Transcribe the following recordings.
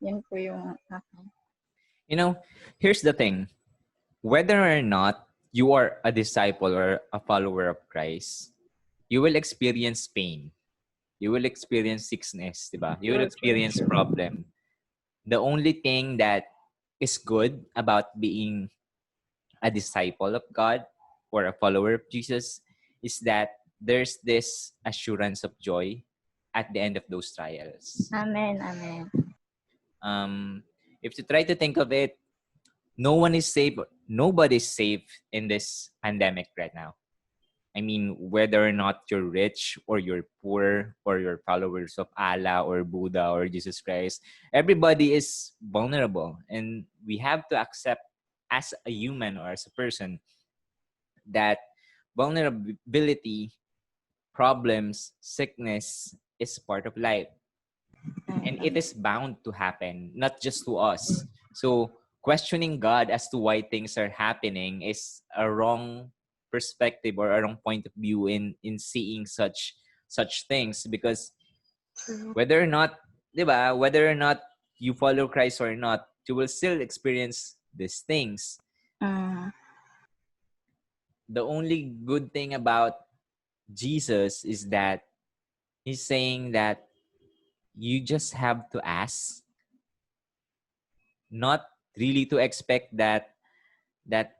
Yan po yung You know, here's the thing. Whether or not you are a disciple or a follower of Christ, you will experience pain. You will experience sickness, diba? You will experience problem. The only thing that is good about being a disciple of God or a follower of Jesus is that there's this assurance of joy at the end of those trials. Amen, amen. If you try to think of it, no one is safe. Nobody's safe in this pandemic right now. I mean, whether or not you're rich or you're poor or you're followers of Allah or Buddha or Jesus Christ, everybody is vulnerable. And we have to accept as a human or as a person that vulnerability, problems, sickness is part of life. And it is bound to happen, not just to us. So questioning God as to why things are happening is a wrong perspective or a wrong point of view in seeing such things, because whether or not, diba, whether or not you follow Christ or not, you will still experience these things. The only good thing about Jesus is that he's saying that you just have to ask, not really to expect that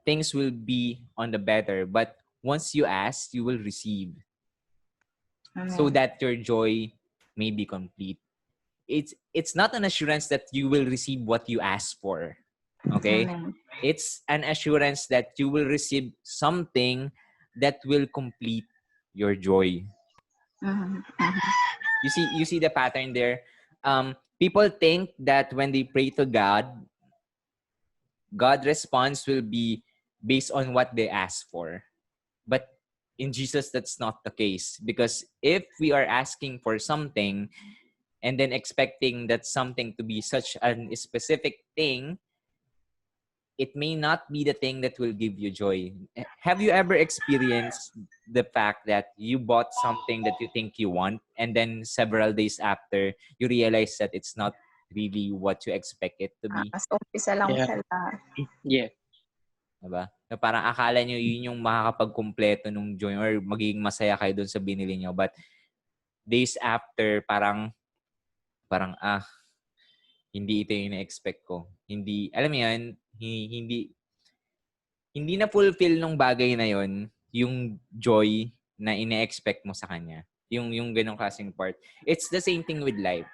things will be on the better, but once you ask, you will receive. Amen. So that your joy may be complete. It's not an assurance that you will receive what you ask for. Okay? Amen. It's an assurance that you will receive something that will complete your joy. You see the pattern there. People think that when they pray to God response will be based on what they ask for. But in Jesus, that's not the case. Because if we are asking for something and then expecting that something to be such a specific thing, it may not be the thing that will give you joy. Have you ever experienced the fact that you bought something that you think you want, and then several days after, you realize that it's not really what you expect it to be? Mas umpisa lang siya. Yeah. Diba? Na parang akala nyo yun yung makakapagkumpleto ng joy or magiging masaya kayo dun sa binili nyo. But days after, parang hindi ito yung na-expect ko. Hindi, alam mo yan, hindi na fulfill nung bagay na yon yung joy na ine-expect mo sa kanya. Yung ganong klaseng part. It's the same thing with life.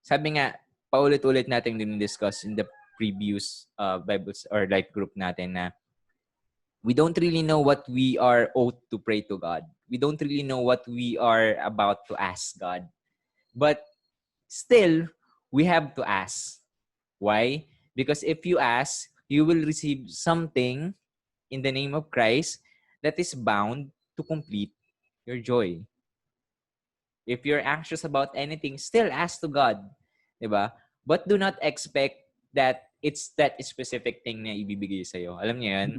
Sabi nga, paulit-ulit natin din discuss in the previous Bibles or life group natin na we don't really know what we are owed to pray to God. We don't really know what we are about to ask God. But still, we have to ask. Why? Because if you ask, you will receive something in the name of Christ that is bound to complete your joy. If you're anxious about anything, still ask to God. Diba? But do not expect that it's that specific thing na ibibigay sa'yo. Alam niyo yan?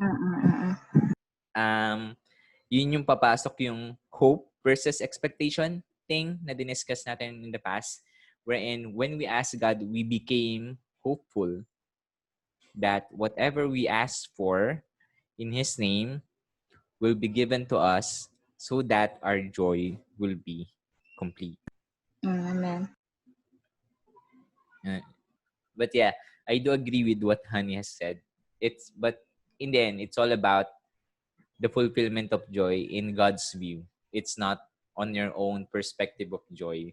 Yun yung papasok yung hope versus expectation thing na diniscuss natin in the past, wherein when we ask God, we became hopeful that whatever we ask for in His name will be given to us so that our joy will be complete. Amen. But yeah, I do agree with what Honey has said. But in the end, it's all about the fulfillment of joy in God's view. It's not on your own perspective of joy.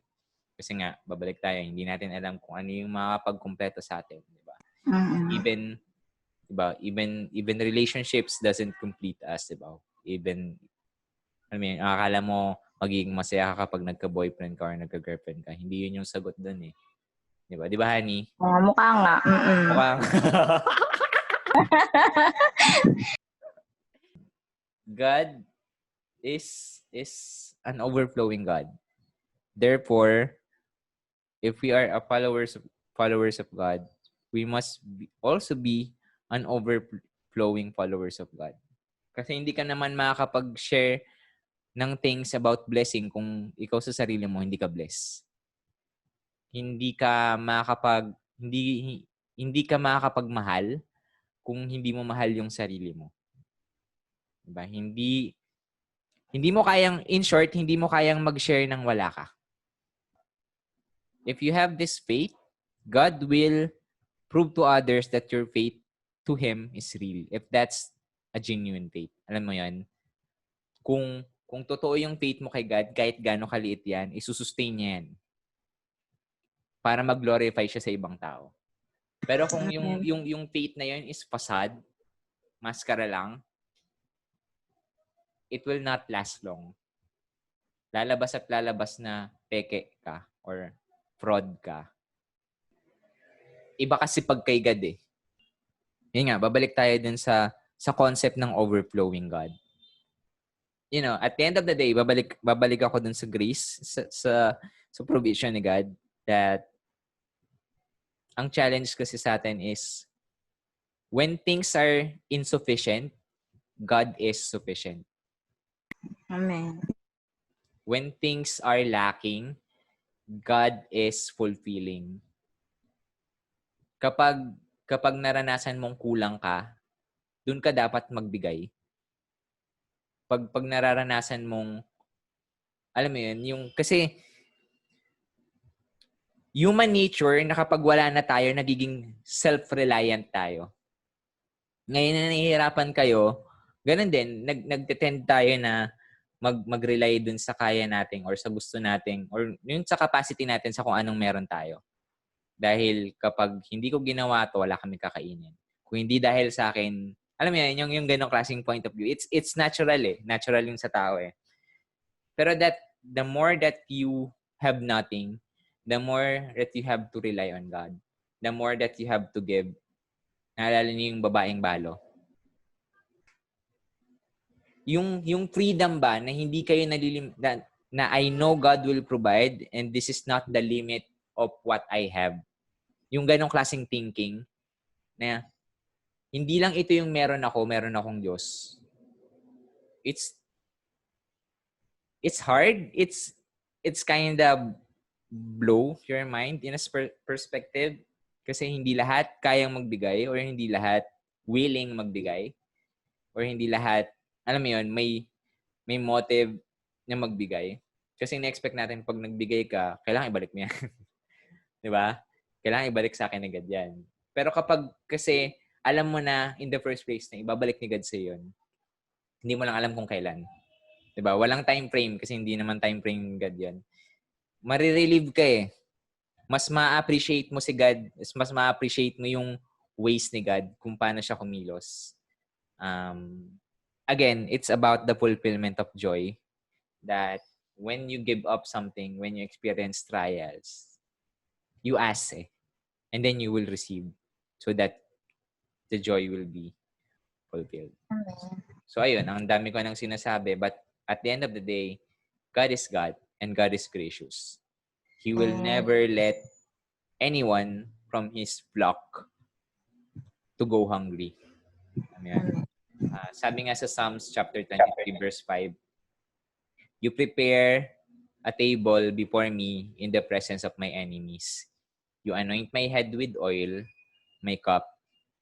Kasi nga, babalik tayo, hindi natin alam kung ano yung makapagkumpleto sa atin, di ba? Even relationships doesn't complete us, di ba? Even, akala mo magiging masaya ka kapag nagka-boyfriend ka or nagka-girlfriend ka. Hindi yun yung sagot dun eh. Di ba? Di ba, Honey? Mukha nga. Mukha nga. God is an overflowing God. Therefore, if we are a followers of God, we must also be an overflowing followers of God. Kasi hindi ka naman makakapag-share ng things about blessing kung ikaw sa sarili mo hindi ka blessed. Hindi hindi ka makakapagmahal kung hindi mo mahal yung sarili mo. Diba? Hindi mo kayang, in short, hindi mo kayang mag-share ng wala ka. If you have this faith, God will prove to others that your faith to Him is real. If that's a genuine faith. Alam mo yan? Kung totoo yung faith mo kay God, kahit gaano kaliit yan, isusustain niya yan. Para mag-glorify siya sa ibang tao. Pero kung yung faith na yun is facade, maskara lang, it will not last long. Lalabas at lalabas na peke ka or fraud ka. Iba kasi pag kay God eh. Yun nga, babalik tayo dun sa concept ng overflowing God. You know, at the end of the day, babalik ako dun sa grace, sa provision ni God, that ang challenge kasi sa atin is when things are insufficient, God is sufficient. Amen. When things are lacking, God is fulfilling. Kapag naranasan mong kulang ka, dun ka dapat magbigay. Pag nararanasan mong, alam mo yun, kasi human nature na kapag wala na tayo, nagiging self-reliant tayo. Ngayon na nahihirapan kayo, ganun din, nagtitend tayo na mag-rely dun sa kaya natin or sa gusto natin or yun sa capacity natin sa kung anong meron tayo. Dahil kapag hindi ko ginawa to, wala kami kakainin. Kung hindi dahil sa akin, alam mo yan, yung ganong klaseng point of view. It's natural eh. Natural yung sa tao eh. Pero the more that you have nothing, the more that you have to rely on God. The more that you have to give. Naalala niyo yung babaeng balo? Yung freedom ba na hindi kayo na I know God will provide and this is not the limit of what I have. Yung ganong klaseng thinking na hindi lang ito yung meron akong Diyos. It's hard. It's kind of blow your mind in a perspective kasi hindi lahat kayang magbigay or hindi lahat willing magbigay or hindi lahat, alam mo yun, may motive na magbigay. Kasi na-expect natin pag nagbigay ka, kailangan ibalik mo yan. Di ba? Kailangan ibalik sa akin agad yan. Pero kapag kasi alam mo na in the first place na ibabalik ni God sa yun, hindi mo lang alam kung kailan. Di ba? Walang time frame kasi hindi naman time frame God yan. Marirelieve ka eh. Mas ma-appreciate mo si God, mas ma-appreciate mo yung ways ni God kung paano siya kumilos. Again, it's about the fulfillment of joy that when you give up something, when you experience trials, you ask and then you will receive so that the joy will be fulfilled. Amen. So ayun, ang dami ko nang sinasabi, but at the end of the day, God is God and God is gracious. He will never let anyone from His flock to go hungry. Amen. Sabi nga sa Psalms chapter 23 verse 5, you prepare a table before me in the presence of my enemies. You anoint my head with oil, my cup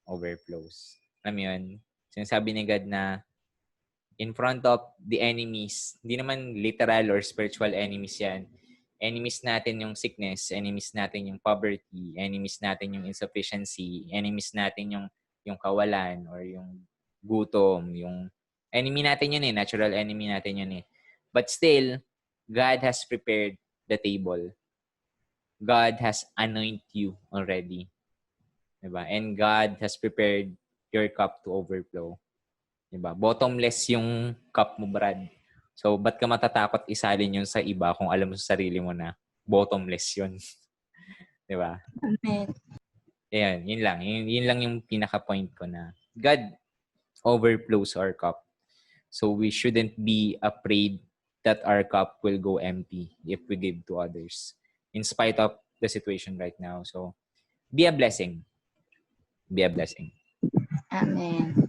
overflows. Alam mo yun? Sinasabi ni God na in front of the enemies, hindi naman literal or spiritual enemies yan. Enemies natin yung sickness, enemies natin yung poverty, enemies natin yung insufficiency, enemies natin yung kawalan or yung gutom, yung enemy natin yun natural enemy natin yun But still, God has prepared the table. God has anointed you already. Diba? And God has prepared your cup to overflow. Diba? Bottomless yung cup mo, Brad. So, ba't ka matatakot isalin yun sa iba kung alam mo sa sarili mo na bottomless yun? Diba? Amen. Ayan, yun lang. Yun lang yung pinaka-point ko na God overflows our cup. So, we shouldn't be afraid that our cup will go empty if we give to others in spite of the situation right now. So, be a blessing. Be a blessing. Amen.